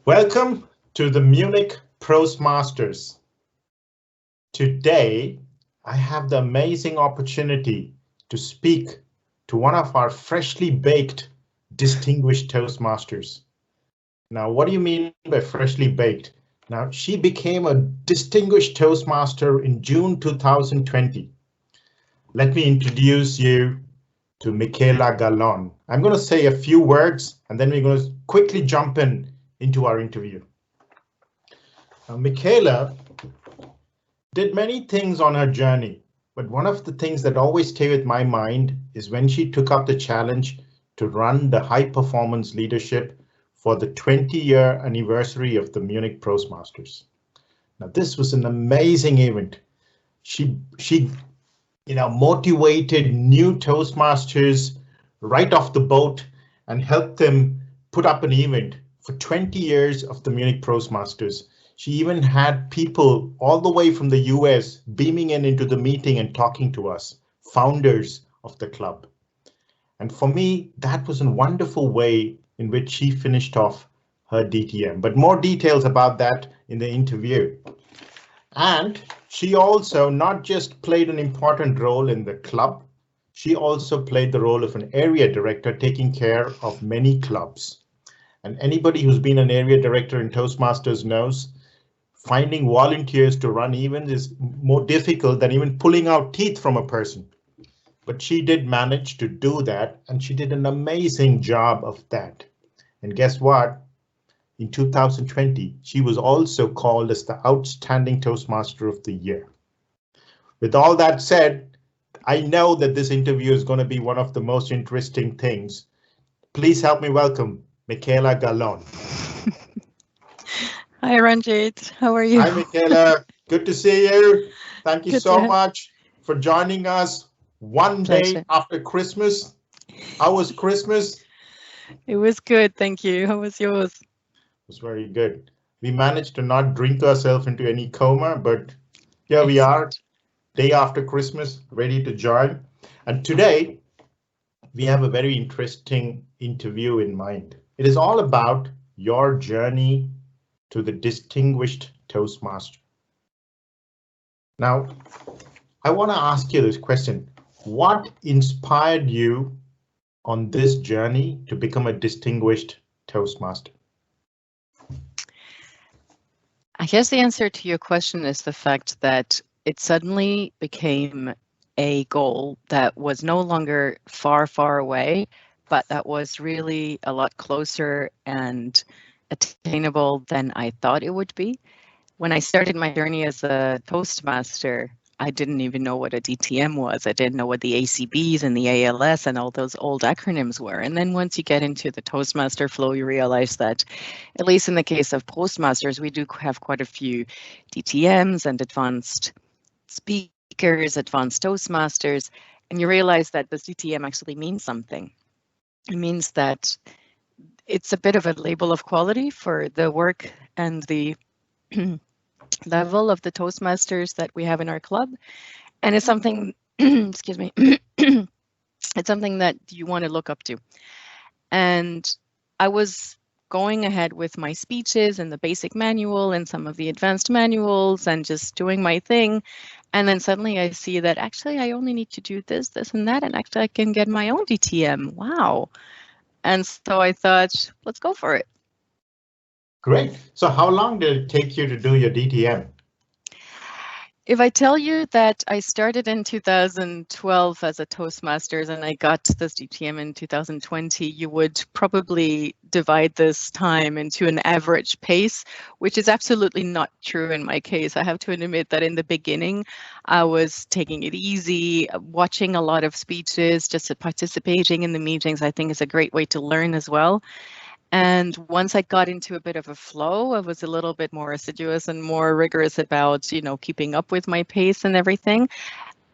Welcome to the Munich Prostmasters. Today, I have the amazing opportunity to speak to one of our freshly baked distinguished Toastmasters. Now, what do you mean by freshly baked? Now, she became a distinguished Toastmaster in June 2020. Let me introduce you to Mikaela DTM. I'm going to say a few words and then we're going to quickly jump into our interview. Now, Mikaela did many things on her journey, but one of the things that always stay with my mind is when she took up the challenge to run the high performance leadership for the 20-year anniversary of the Munich Prostmasters. Now, this was an amazing event. She motivated new Toastmasters right off the boat and helped them put up an event for 20 years of the Munich Prostmasters. She even had people all the way from the US beaming into the meeting and talking to us, founders of the club. And for me, that was a wonderful way in which she finished off her DTM, but more details about that in the interview. And she also not just played an important role in the club, she also played the role of an area director taking care of many clubs. And anybody who's been an area director in Toastmasters knows finding volunteers to run events is more difficult than even pulling out teeth from a person. But she did manage to do that, and she did an amazing job of that. And guess what? In 2020, she was also called as the Outstanding Toastmaster of the Year. With all that said, I know that this interview is going to be one of the most interesting things. Please help me welcome Mikaela DTM. Hi, Ranjith. How are you? Hi, Mikaela. Good to see you. Thank you so much for joining us one day after Christmas. How was Christmas? It was good, thank you. How was yours? It was very good. We managed to not drink ourselves into any coma, but here we are, day after Christmas, ready to join. And today, we have a very interesting interview in mind. It is all about your journey to the distinguished Toastmaster. Now, I want to ask you this question. What inspired you on this journey to become a distinguished Toastmaster? I guess the answer to your question is the fact that it suddenly became a goal that was no longer far, far away, but that was really a lot closer and attainable than I thought it would be. When I started my journey as a Toastmaster, I didn't even know what a DTM was. I didn't know what the ACBs and the ALS and all those old acronyms were. And then once you get into the Toastmaster flow, you realize that, at least in the case of Prostmasters, we do have quite a few DTMs and advanced speakers, advanced Toastmasters, and you realize that this DTM actually means something. It means that it's a bit of a label of quality for the work and the level of the Toastmasters that we have in our club, and it's something excuse me it's something that you want to look up to. And I was going ahead with my speeches and the basic manual and some of the advanced manuals and just doing my thing, and then suddenly I see that actually I only need to do this and that, and actually I can get my own DTM. Wow. And so I thought, let's go for it. Great. So how long did it take you to do your DTM? If I tell you that I started in 2012 as a Toastmasters and I got this DTM in 2020, you would probably divide this time into an average pace, which is absolutely not true in my case. I have to admit that in the beginning, I was taking it easy, watching a lot of speeches, just participating in the meetings, I think is a great way to learn as well. And once I got into a bit of a flow, I was a little bit more assiduous and more rigorous about, keeping up with my pace and everything.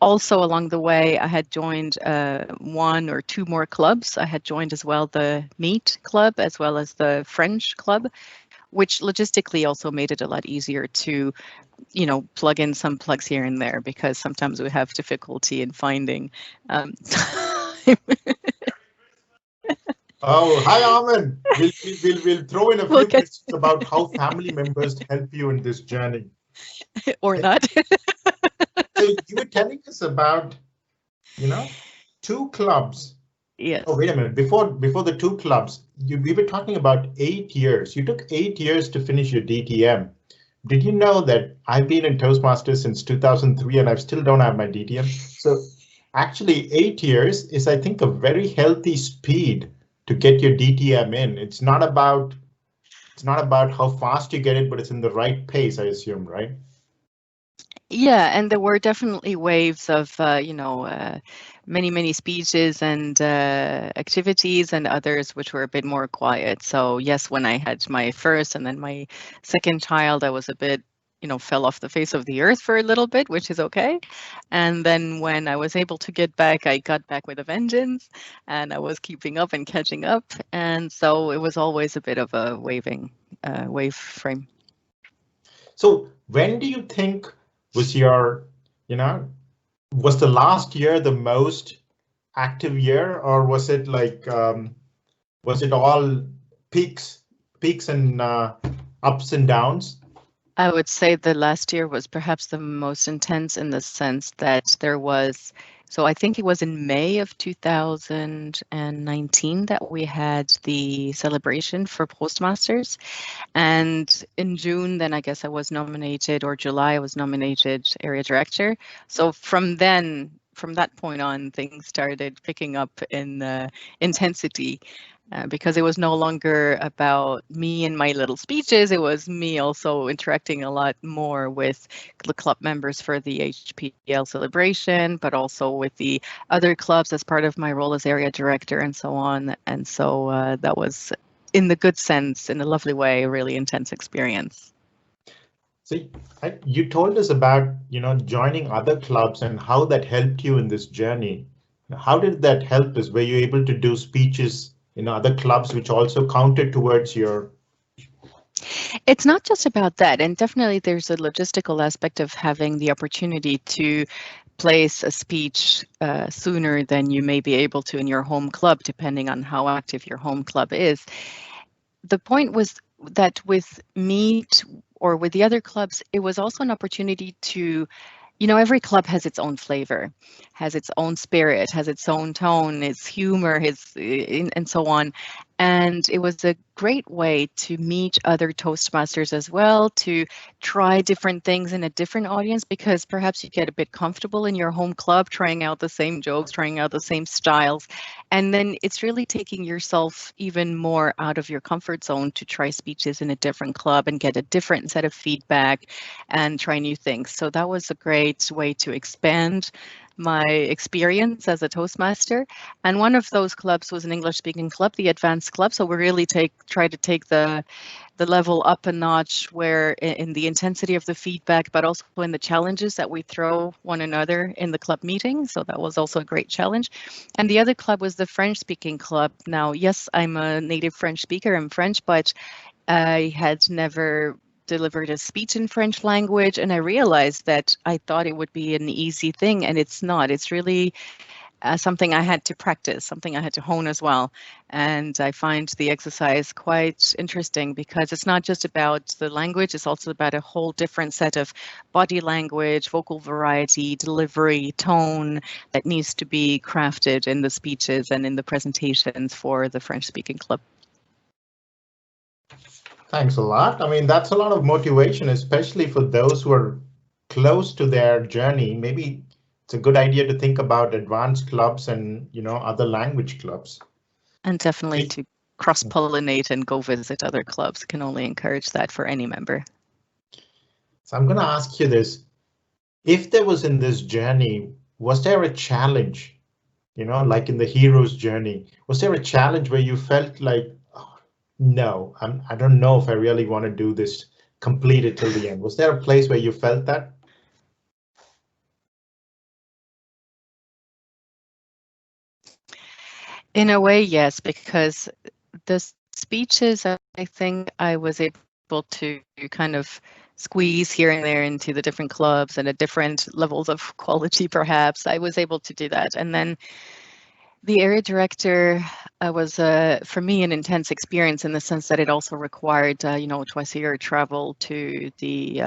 Also, along the way, I had joined one or two more clubs. I had joined as well the Meet Club as well as the French Club, which logistically also made it a lot easier to, plug in some plugs here and there, because sometimes we have difficulty in finding time. Oh, hi, Armin. We'll throw in a We'll few get questions about how family members help you in this journey. or not. So you were telling us about, you know, two clubs. Oh, Yes. wait a minute. Before the two clubs, we were talking about 8 years. You took 8 years to finish your DTM. Did you know that I've been in Toastmasters since 2003 and I still don't have my DTM? So actually 8 years is, I think, a very healthy speed to get your DTM in. It's not about how fast you get it, but it's in the right pace, I assume, right? Yeah, and there were definitely waves of, many speeches and activities, and others which were a bit more quiet. So yes, when I had my first and then my second child, I was a bit, fell off the face of the earth for a little bit, which is okay. And then when I was able to get back, I got back with a vengeance, and I was keeping up and catching up. And so it was always a bit of a wave frame. So when do you think was your, you know, was the last year the most active year, or was it like, was it all peaks and ups and downs? I would say the last year was perhaps the most intense in the sense that there was, so I think it was in May of 2019 that we had the celebration for Prostmasters. And in June, then I guess I was nominated, or July, I was nominated area director. So from that point on, things started picking up in intensity. Because it was no longer about me and my little speeches, it was me also interacting a lot more with the club members for the HPL celebration, but also with the other clubs as part of my role as area director and so on. And so that was, in the good sense, in a lovely way, a really intense experience. So you told us about, joining other clubs and how that helped you in this journey. How did that help us? Were you able to do speeches in other clubs which also counted towards your? It's not just about that, and definitely there's a logistical aspect of having the opportunity to place a speech sooner than you may be able to in your home club, depending on how active your home club is. The point was that with Meet or with the other clubs, it was also an opportunity to, every club has its own flavor, has its own spirit, has its own tone, its humor, and so on. And it was a great way to meet other Toastmasters as well, to try different things in a different audience, because perhaps you get a bit comfortable in your home club, trying out the same jokes, trying out the same styles. And then it's really taking yourself even more out of your comfort zone to try speeches in a different club and get a different set of feedback and try new things. So that was a great way to expand my experience as a Toastmaster. And one of those clubs was an English-speaking club, the Advanced Club. So we really try to take the level up a notch, where in the intensity of the feedback, but also in the challenges that we throw one another in the club meeting. So that was also a great challenge. And the other club was the French-speaking club. Now, yes, I'm a native French speaker, I'm French, but I had never delivered a speech in French language, and I realized that I thought it would be an easy thing, and it's not. It's really something I had to practice, something I had to hone as well. And I find the exercise quite interesting, because it's not just about the language, it's also about a whole different set of body language, vocal variety, delivery, tone that needs to be crafted in the speeches and in the presentations for the French-speaking club. Thanks a lot. I mean, that's a lot of motivation, especially for those who are close to their journey. Maybe it's a good idea to think about advanced clubs and, other language clubs. And definitely to cross-pollinate and go visit other clubs. Can only encourage that for any member. So I'm going to ask you this. If there was in this journey, was there a challenge, like in the hero's journey, was there a challenge where you felt like, no, I don't know if I really want to do this, complete it till the end? Was there a place where you felt that? In a way, yes, because the speeches, I think I was able to kind of squeeze here and there into the different clubs and at different levels of quality, perhaps. I was able to do that. And then the area director, was for me an intense experience in the sense that it also required twice a year travel to the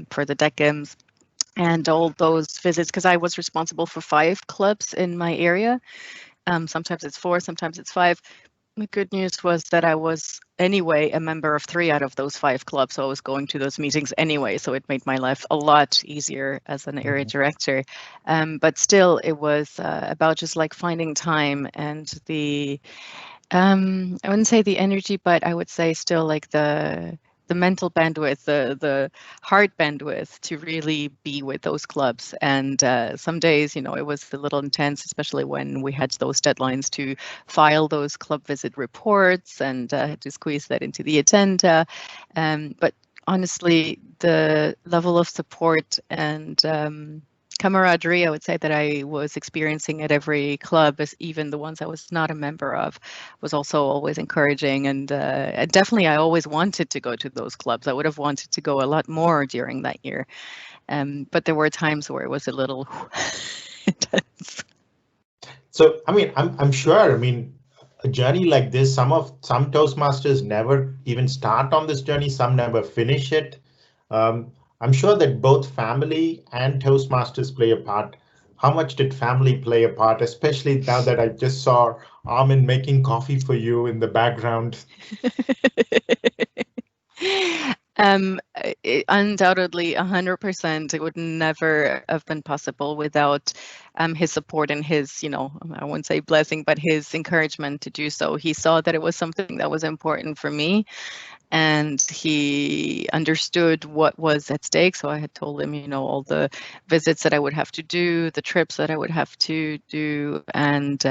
for the deck games and all those visits, because I was responsible for 5 clubs in my area. Sometimes it's 4, sometimes it's 5. The good news was that I was anyway a member of 3 out of those 5 clubs, so I was going to those meetings anyway, so it made my life a lot easier as an area director. But still, it was about just like finding time and the I wouldn't say the energy, but I would say still like the mental bandwidth, the heart bandwidth to really be with those clubs. And some days, it was a little intense, especially when we had those deadlines to file those club visit reports and had to squeeze that into the agenda. But honestly, the level of support and camaraderie, I would say, that I was experiencing at every club, as even the ones I was not a member of, was also always encouraging. And definitely, I always wanted to go to those clubs. I would have wanted to go a lot more during that year. But there were times where it was a little intense. So, I mean, I'm sure, I mean, a journey like this, some Toastmasters never even start on this journey, some never finish it. I'm sure that both family and Toastmasters play a part. How much did family play a part, especially now that I just saw Armin making coffee for you in the background? Undoubtedly, 100%. It would never have been possible without his support and his, I wouldn't say blessing, but his encouragement to do so. He saw that it was something that was important for me, and he understood what was at stake. So I had told him, all the visits that I would have to do, the trips that I would have to do. And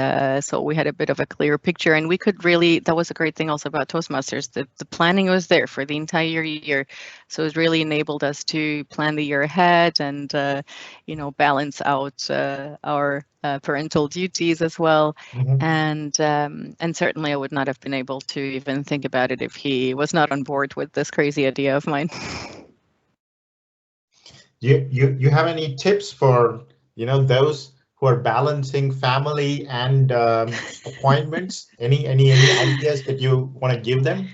so we had a bit of a clear picture, and we could really, that was a great thing also about Toastmasters, that the planning was there for the entire year. So it really enabled us to plan the year ahead and, balance out our parental duties as well. Mm-hmm. And certainly I would not have been able to even think about it if he was not on board with this crazy idea of mine. You have any tips for those who are balancing family and appointments? Any ideas that you want to give them?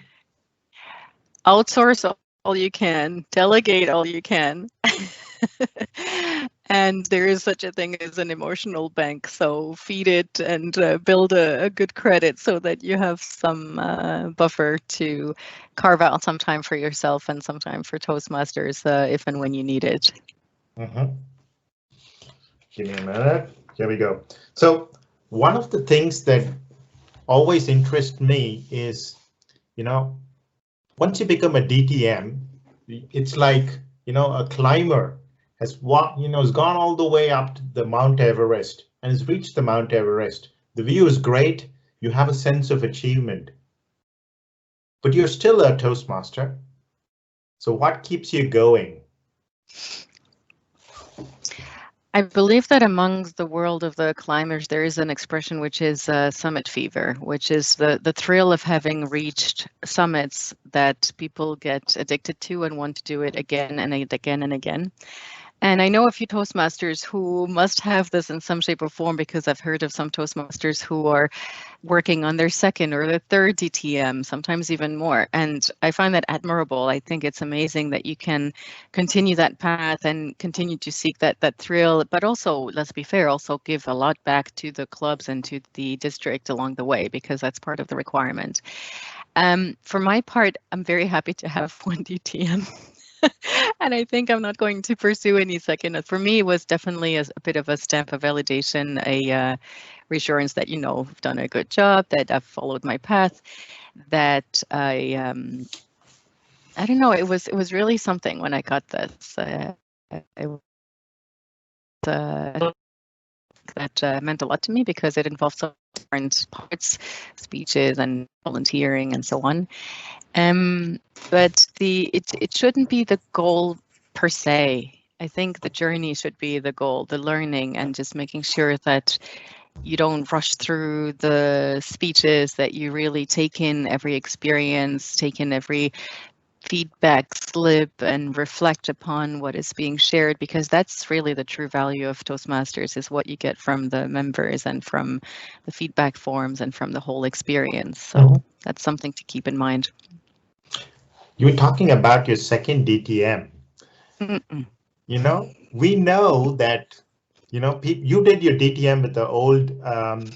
Outsource all you can, delegate all you can. And there is such a thing as an emotional bank, so feed it and build a good credit so that you have some buffer to carve out some time for yourself and some time for Toastmasters if and when you need it. Give me a minute. Here we go. So one of the things that always interests me is, once you become a DTM, it's like, a climber has gone all the way up to the Mount Everest and has reached the Mount Everest. The view is great. You have a sense of achievement, but you're still a Toastmaster. So what keeps you going? I believe that among the world of the climbers, there is an expression which is summit fever, which is the thrill of having reached summits that people get addicted to and want to do it again and again and again. And I know a few Toastmasters who must have this in some shape or form, because I've heard of some Toastmasters who are working on their 2nd or their 3rd DTM, sometimes even more. And I find that admirable. I think it's amazing that you can continue that path and continue to seek that thrill, but also, let's be fair, also give a lot back to the clubs and to the district along the way, because that's part of the requirement. For my part, I'm very happy to have 1 DTM. And I think I'm not going to pursue any second. For me, it was definitely a bit of a stamp of validation, a reassurance that, I've done a good job, that I've followed my path, that I don't know, it was really something when I got this. That meant a lot to me, because it involved so different parts, speeches and volunteering and so on. But it shouldn't be the goal per se. I think the journey should be the goal, the learning, and just making sure that you don't rush through the speeches, that you really take in every experience, take in every feedback slip and reflect upon what is being shared, because that's really the true value of Toastmasters, is what you get from the members and from the feedback forms and from the whole experience. So that's something to keep in mind. You were talking about your second DTM. You know, we know that, you know, you did your DTM with the old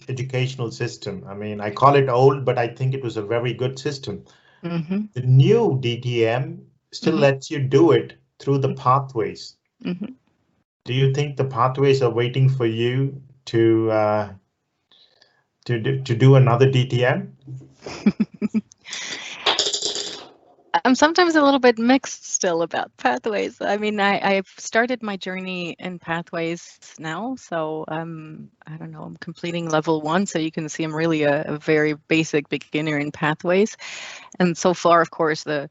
educational system. I mean, I call it old, but I think it was a very good system. The new DTM still lets you do it through the pathways. Do you think the pathways are waiting for you to do another DTM? I'm sometimes a little bit mixed still about pathways. I mean, I've started my journey in pathways now, so I don't know, I'm completing level 1, so you can see I'm really a very basic beginner in pathways. And so far, of course, the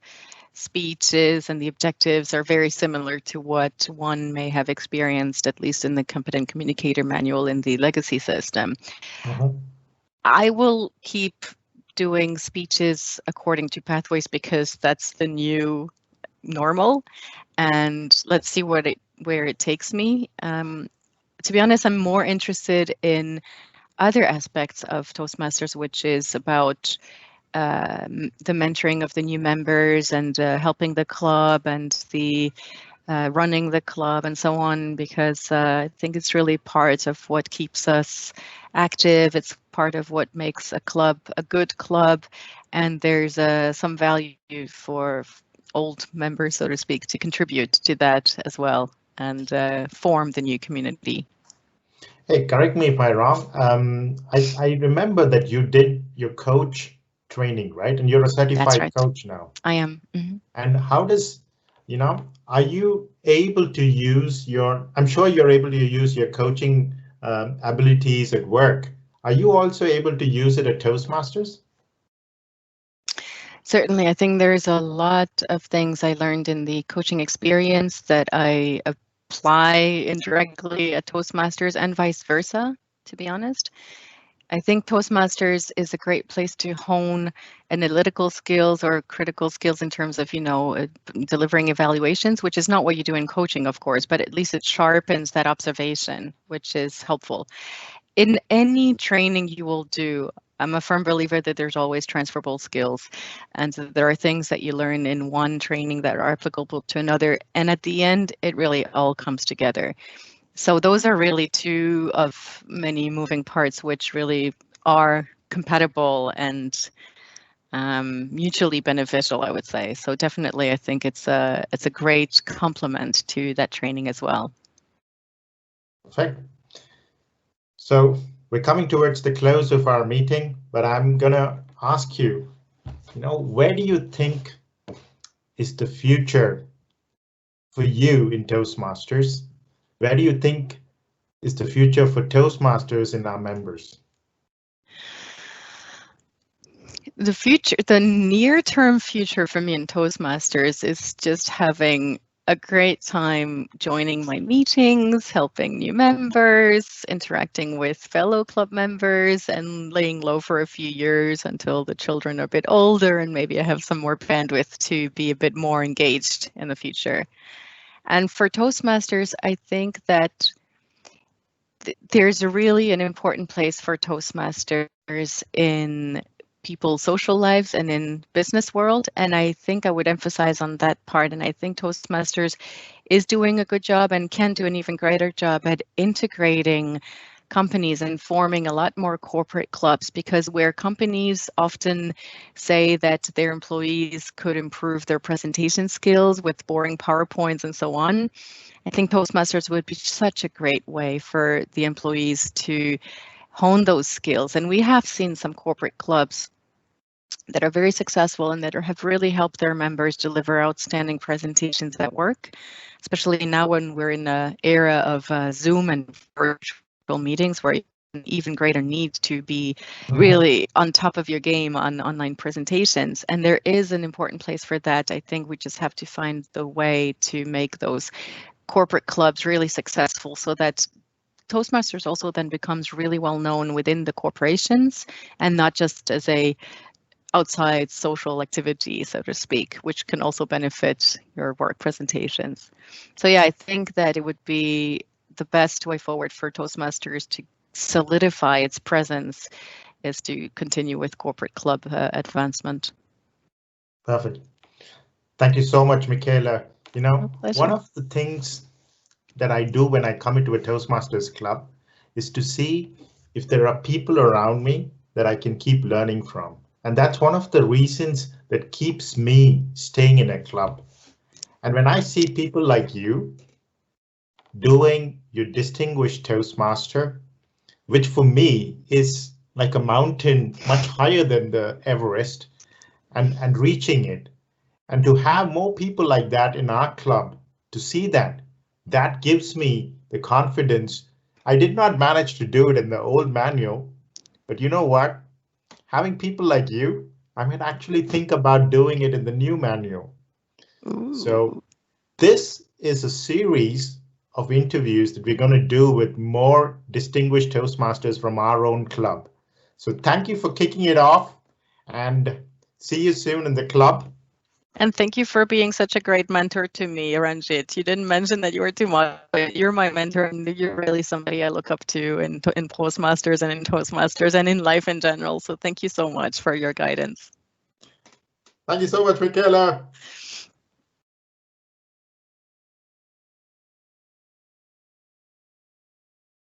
speeches and the objectives are very similar to what one may have experienced, at least in the Competent Communicator Manual in the legacy system. I will keep doing speeches according to pathways because that's the new normal, and let's see where it takes me. To be honest, I'm more interested in other aspects of Toastmasters, which is about the mentoring of the new members and helping the club and the running the club and so on, because I think it's really part of what keeps us active. It's part of what makes a club a good club, and there's some value for old members, so to speak, to contribute to that as well and form the new community. Hey, correct me if I'm wrong. I remember that you did your coach training, right? And you're a certified coach now. I am. And how does, you know, are you able to use I'm sure you're able to use your coaching abilities at work. Are you also able to use it at Toastmasters? Certainly, I think there's a lot of things I learned in the coaching experience that I apply indirectly at Toastmasters and vice versa, to be honest. I think Toastmasters is a great place to hone analytical skills or critical skills in terms of, you know, delivering evaluations, which is not what you do in coaching, of course, but at least it sharpens that observation, which is helpful. In any training you will do, I'm a firm believer that there's always transferable skills, and so there are things that you learn in one training that are applicable to another, and at the end, it really all comes together. So those are really two of many moving parts which really are compatible and mutually beneficial, I would say. So definitely, I think it's a great complement to that training as well. Perfect. So we're coming towards the close of our meeting, but I'm gonna ask you, you know, where do you think is the future for you in Toastmasters? Where do you think is the future for Toastmasters and our members? The future, the near-term future for me in Toastmasters is just having a great time joining my meetings, helping new members, interacting with fellow club members, and laying low for a few years until the children are a bit older and maybe I have some more bandwidth to be a bit more engaged in the future. And for Toastmasters, I think that there's really an important place for Toastmasters in people's social lives and in business world, and I think I would emphasize on that part. And I think Toastmasters is doing a good job and can do an even greater job at integrating companies and forming a lot more corporate clubs, because where companies often say that their employees could improve their presentation skills with boring PowerPoints and so on, I think Toastmasters would be such a great way for the employees to hone those skills. And we have seen some corporate clubs that are very successful and that have really helped their members deliver outstanding presentations at work, especially now when we're in an era of Zoom and virtual meetings where an even greater need to be really on top of your game on online presentations. And there is an important place for that. I think we just have to find the way to make those corporate clubs really successful so that Toastmasters also then becomes really well known within the corporations and not just as a outside social activity, so to speak, which can also benefit your work presentations. So yeah, I think that it would be the best way forward for Toastmasters to solidify its presence is to continue with corporate club advancement. Perfect. Thank you so much, Mikaela. You know, pleasure. one of the things that I do when I come into a Toastmasters club is to see if there are people around me that I can keep learning from. And that's one of the reasons that keeps me staying in a club. And when I see people like you doing your distinguished Toastmaster, which for me is like a mountain much higher than the Everest, and reaching it, and to have more people like that in our club, to see that gives me the confidence. I did not manage to do it in the old manual, but you know what? Having people like you, I might actually think about doing it in the new manual. Ooh. So this is a series of interviews that we're going to do with more distinguished Toastmasters from our own club. So thank you for kicking it off, and see you soon in the club. And thank you for being such a great mentor to me, Ranjith. You didn't mention that you were too much, but you're my mentor, and you're really somebody I look up to in Prostmasters and in Toastmasters and in life in general. So thank you so much for your guidance. Thank you so much, Mikaela.